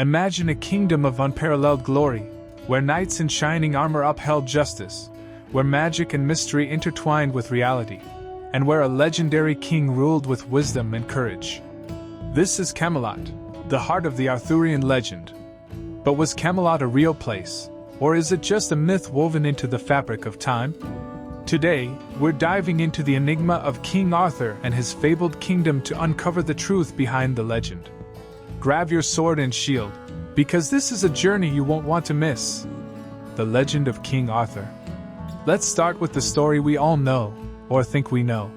Imagine a kingdom of unparalleled glory, where knights in shining armor upheld justice, where magic and mystery intertwined with reality, and where a legendary king ruled with wisdom and courage. This is Camelot, the heart of the Arthurian legend. But was Camelot a real place, or is it just a myth woven into the fabric of time? Today, we're diving into the enigma of King Arthur and his fabled kingdom to uncover the truth behind the legend. Grab your sword and shield, because this is a journey you won't want to miss. The legend of King Arthur. Let's start with the story we all know, or think we know.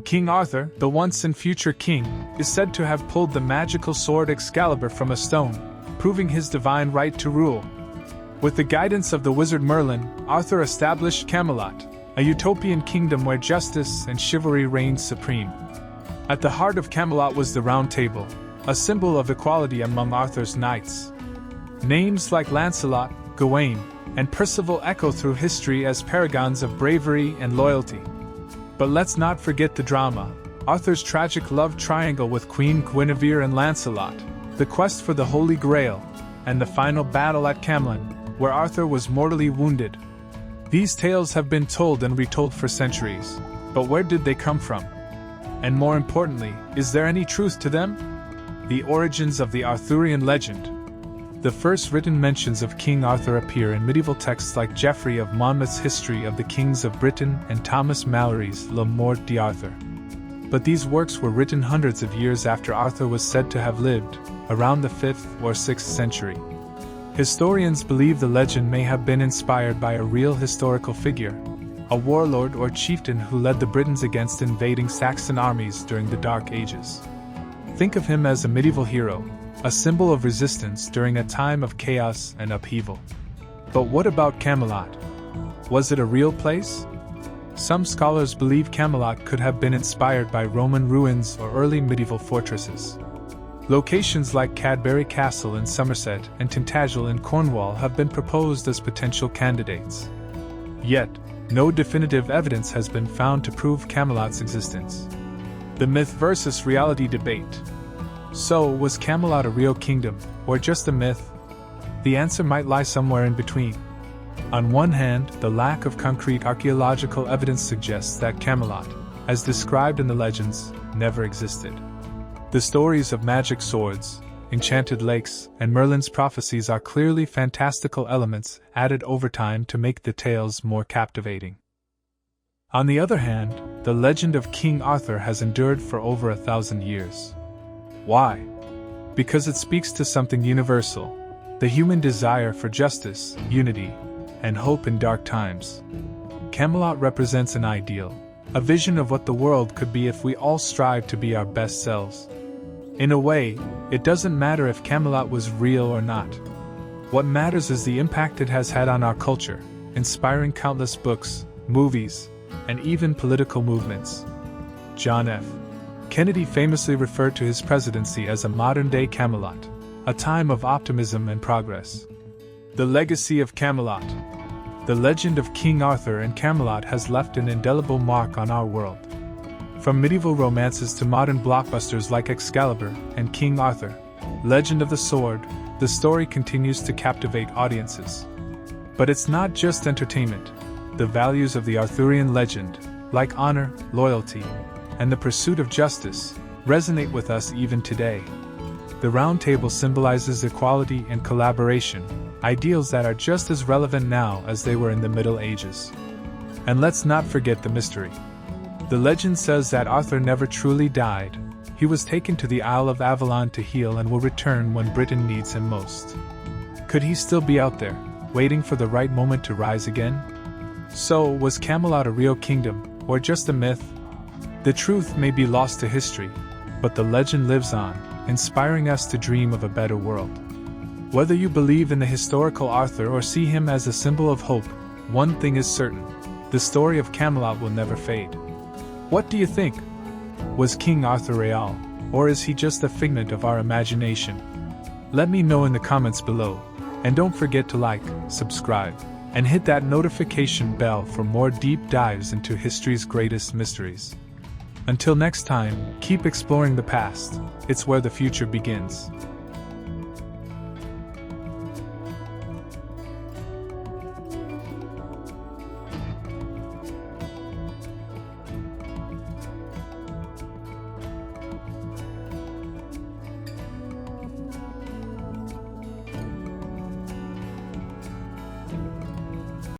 King Arthur, the once and future king, is said to have pulled the magical sword Excalibur from a stone, proving his divine right to rule. With the guidance of the wizard Merlin, Arthur established Camelot, a utopian kingdom where justice and chivalry reigned supreme. At the heart of Camelot was the Round Table, a symbol of equality among Arthur's knights. Names like Lancelot, Gawain, and Percival echo through history as paragons of bravery and loyalty. But let's not forget the drama: Arthur's tragic love triangle with Queen Guinevere and Lancelot, the quest for the Holy Grail, and the final battle at Camelot, where Arthur was mortally wounded. These tales have been told and retold for centuries, but where did they come from? And more importantly, is there any truth to them? The origins of the Arthurian legend. The first written mentions of King Arthur appear in medieval texts like Geoffrey of Monmouth's History of the Kings of Britain and Thomas Malory's Le Morte d'Arthur. But these works were written hundreds of years after Arthur was said to have lived, around the 5th or 6th century. Historians believe the legend may have been inspired by a real historical figure, a warlord or chieftain who led the Britons against invading Saxon armies during the Dark Ages. Think of him as a medieval hero, a symbol of resistance during a time of chaos and upheaval. But what about Camelot? Was it a real place? Some scholars believe Camelot could have been inspired by Roman ruins or early medieval fortresses. Locations like Cadbury Castle in Somerset and Tintagel in Cornwall have been proposed as potential candidates. Yet, no definitive evidence has been found to prove Camelot's existence. The myth versus reality debate. So, was Camelot a real kingdom, or just a myth? The answer might lie somewhere in between. On one hand, the lack of concrete archaeological evidence suggests that Camelot, as described in the legends, never existed. The stories of magic swords, enchanted lakes, and Merlin's prophecies are clearly fantastical elements added over time to make the tales more captivating. On the other hand, the legend of King Arthur has endured for over 1,000 years. Why? Because it speaks to something universal: the human desire for justice, unity, and hope in dark times. Camelot represents an ideal, a vision of what the world could be if we all strive to be our best selves. In a way, it doesn't matter if Camelot was real or not. What matters is the impact it has had on our culture, inspiring countless books, movies, and even political movements. John F. Kennedy famously referred to his presidency as a modern-day Camelot, a time of optimism and progress. The legacy of Camelot. The legend of King Arthur and Camelot has left an indelible mark on our world. From medieval romances to modern blockbusters like Excalibur and King Arthur, Legend of the Sword, the story continues to captivate audiences. But it's not just entertainment. The values of the Arthurian legend, like honor, loyalty, and the pursuit of justice, resonate with us even today. The Round Table symbolizes equality and collaboration, ideals that are just as relevant now as they were in the Middle Ages. And let's not forget the mystery. The legend says that Arthur never truly died. He was taken to the Isle of Avalon to heal and will return when Britain needs him most. Could he still be out there, waiting for the right moment to rise again? So, was Camelot a real kingdom, or just a myth? The truth may be lost to history, but the legend lives on, inspiring us to dream of a better world. Whether you believe in the historical Arthur or see him as a symbol of hope, one thing is certain: the story of Camelot will never fade. What do you think? Was King Arthur real, or is he just a figment of our imagination? Let me know in the comments below, and don't forget to like, subscribe, and hit that notification bell for more deep dives into history's greatest mysteries. Until next time, keep exploring the past. It's where the future begins.